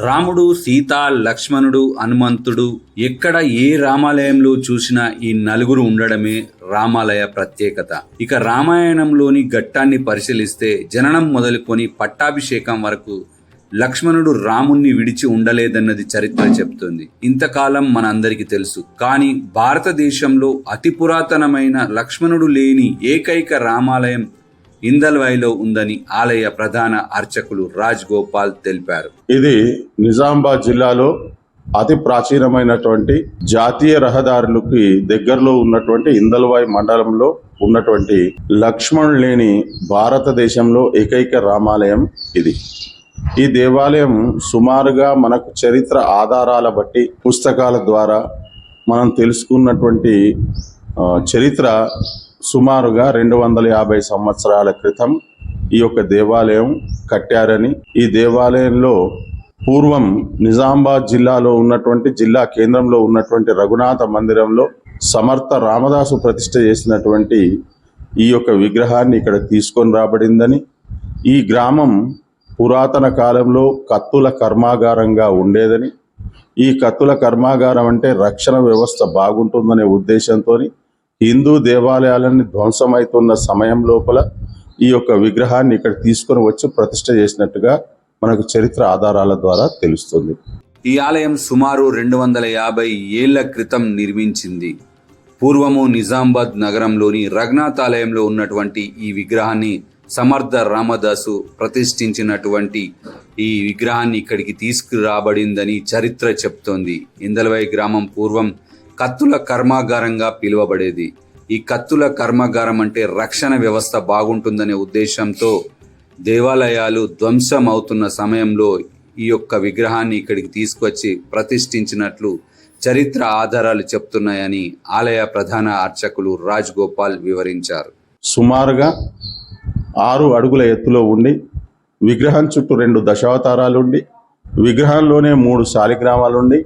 రాముడు, సీత, లక్ష్మణుడు, హనుమంతుడు ఎక్కడ ఏ రామాలయంలో చూసినా ఈ నలుగురు ఉండడమే రామాలయ ప్రత్యేకత. ఇక రామాయణంలోని ఘట్టాన్ని పరిశీలిస్తే జననం మొదలుకొని పట్టాభిషేకం వరకు లక్ష్మణుడు రాముణ్ణి విడిచి ఉండలేదన్నది చరిత్ర చెప్తుంది. ఇంతకాలం మనందరికీ తెలుసు. కానీ భారతదేశంలో అతి పురాతనమైన లక్ష్మణుడు లేని ఏకైక రామాలయం ఇందల్వాయిలో ఉందని ఆలయ ప్రధాన అర్చకులు రాజ్ గోపాల్ తెలిపారు. ఇది నిజామాబాద్ జిల్లాలో అతి ప్రాచీనమైనటువంటి జాతీయ రహదారులకి దగ్గరలో ఉన్నటువంటి ఇందల్వాయి మండలంలో ఉన్నటువంటి లక్ష్మణుడు లేని భారతదేశంలో ఏకైక రామాలయం ఇది. ఈ దేవాలయం సుమారుగా మనకు చరిత్ర ఆధారాల బట్టి పుస్తకాల ద్వారా మనం తెలుసుకున్నటువంటి చరిత్ర సుమారుగా 250 సంవత్సరాల క్రితం ఈ యొక్క దేవాలయం కట్టారని, ఈ దేవాలయంలో పూర్వం నిజామాబాద్ జిల్లాలో ఉన్నటువంటి జిల్లా కేంద్రంలో ఉన్నటువంటి రఘునాథ మందిరంలో సమర్థ రామదాసు ప్రతిష్ఠ చేసినటువంటి ఈ యొక్క విగ్రహాన్ని ఇక్కడ తీసుకొని రాబడిందని, ఈ గ్రామం పురాతన కాలంలో కత్తుల కర్మాగారంగా ఉండేదని, ఈ కత్తుల కర్మాగారం అంటే రక్షణ వ్యవస్థ బాగుంటుందనే ఉద్దేశంతో హిందూ దేవాలయాలన్నీ ధ్వంసమవుతున్న సమయం లోపల ఈ యొక్క విగ్రహాన్ని ఇక్కడ తీసుకొని వచ్చి ప్రతిష్ఠ చేసినట్టుగా మనకు చరిత్ర ఆధారాల ద్వారా తెలుస్తుంది. ఈ ఆలయం సుమారు 250 ఏళ్ల క్రితం నిర్మించింది. పూర్వము నిజామాబాద్ నగరంలోని రఘునాథ్ ఆలయంలో ఉన్నటువంటి ఈ విగ్రహాన్ని సమర్థ రామదాసు ప్రతిష్ఠించినటువంటి ఈ విగ్రహాన్ని ఇక్కడికి తీసుకురాబడిందని చరిత్ర చెప్తోంది. ఇందల్వాయి గ్రామం పూర్వం కత్తుల కర్మాగారంగా పిలువబడేది. ఈ కత్తుల కర్మాగారం అంటే రక్షణ వ్యవస్థ బాగుంటుందనే ఉద్దేశంతో దేవాలయాలు ధ్వంసం అవుతున్న సమయంలో ఈ యొక్క విగ్రహాన్ని ఇక్కడికి తీసుకొచ్చి ప్రతిష్ఠించినట్లు చరిత్ర ఆధారాలు చెప్తున్నాయని ఆలయ ప్రధాన అర్చకులు రాజ్ గోపాల్ వివరించారు. సుమారుగా 6 అడుగుల ఎత్తులో ఉండి విగ్రహం చుట్టూ 2 దశావతారాలుండి విగ్రహంలోనే 3 శాలిగ్రామాలుండి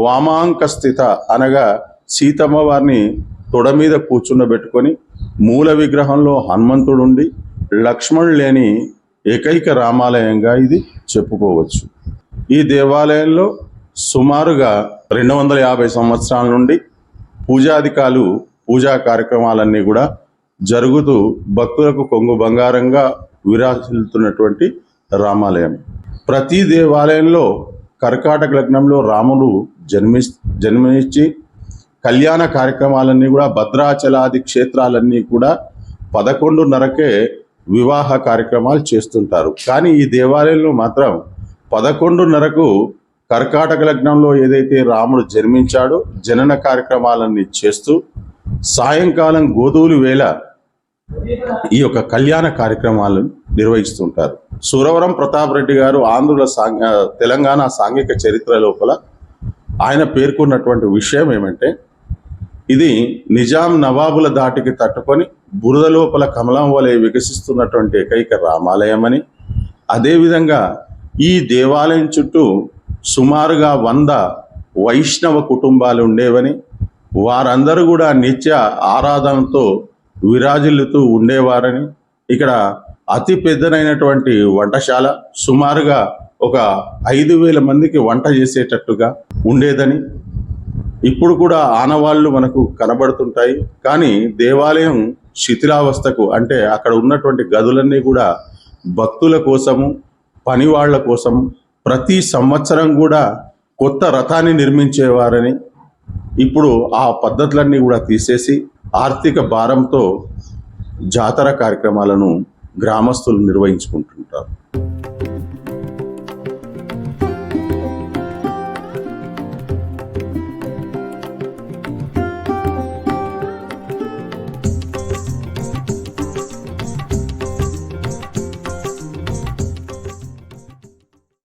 వామాంక స్థిత అనగా సీతమ్మ వారిని తొడ మీద కూర్చుండబెట్టుకొని మూల విగ్రహంలో హనుమంతుడుండి లక్ష్మణుడు లేని ఏకైక రామాలయంగా ఇది చెప్పుకోవచ్చు. ఈ దేవాలయంలో సుమారుగా 250 సంవత్సరాల నుండి పూజా కార్యక్రమాలన్నీ కూడా జరుగుతూ భక్తులకు కొంగు బంగారంగా విరాజిల్లుతున్నటువంటి రామాలయం. ప్రతి దేవాలయంలో కర్కాటక లగ్నంలో రాముడు జన్మించి కళ్యాణ కార్యక్రమాలన్నీ కూడా భద్రాచలాది క్షేత్రాలన్నీ కూడా 11:30కే వివాహ కార్యక్రమాలు చేస్తుంటారు. కానీ ఈ దేవాలయంలో మాత్రం 11:30కు కర్కాటక లగ్నంలో ఏదైతే రాముడు జన్మించాడో జనన కార్యక్రమాలన్నీ చేస్తూ సాయంకాలం గోధూలి వేళ ఈ యొక్క కళ్యాణ కార్యక్రమాలను నిర్వహిస్తుంటారు. సురవరం ప్రతాప్ రెడ్డి గారు ఆంధ్రుల తెలంగాణ సాంఘిక చరిత్ర లోపల ఆయన పేర్కొన్నటువంటి విషయం ఏమంటే, ఇది నిజాం నవాబుల దాటికి తట్టుకొని బురద లోపల కమలం వలె వికసిస్తున్నటువంటి ఏకైక రామాలయం అని, అదేవిధంగా ఈ దేవాలయం చుట్టూ సుమారుగా 100 వైష్ణవ కుటుంబాలు ఉండేవని, వారందరూ కూడా నిత్య ఆరాధనతో విరాజిల్లుతూ ఉండేవారని, ఇక్కడ అతి పెద్దనైనటువంటి వంటశాల సుమారుగా ఒక 5,000 మందికి వంట చేసేటట్టుగా ఉండేదని ఇప్పుడు కూడా ఆనవాళ్లు మనకు కనబడుతుంటాయి. కానీ దేవాలయం శిథిలావస్థకు, అంటే అక్కడ ఉన్నటువంటి గదులన్నీ కూడా భక్తుల కోసము, పనివాళ్ల కోసము ప్రతి సంవత్సరం కూడా కొత్త రథాన్ని నిర్మించేవారని, ఇప్పుడు ఆ పద్ధతులన్నీ కూడా తీసేసి ఆర్థిక భారంతో జాతర కార్యక్రమాలను గ్రామస్తులు నిర్వహించుకుంటుంటారు.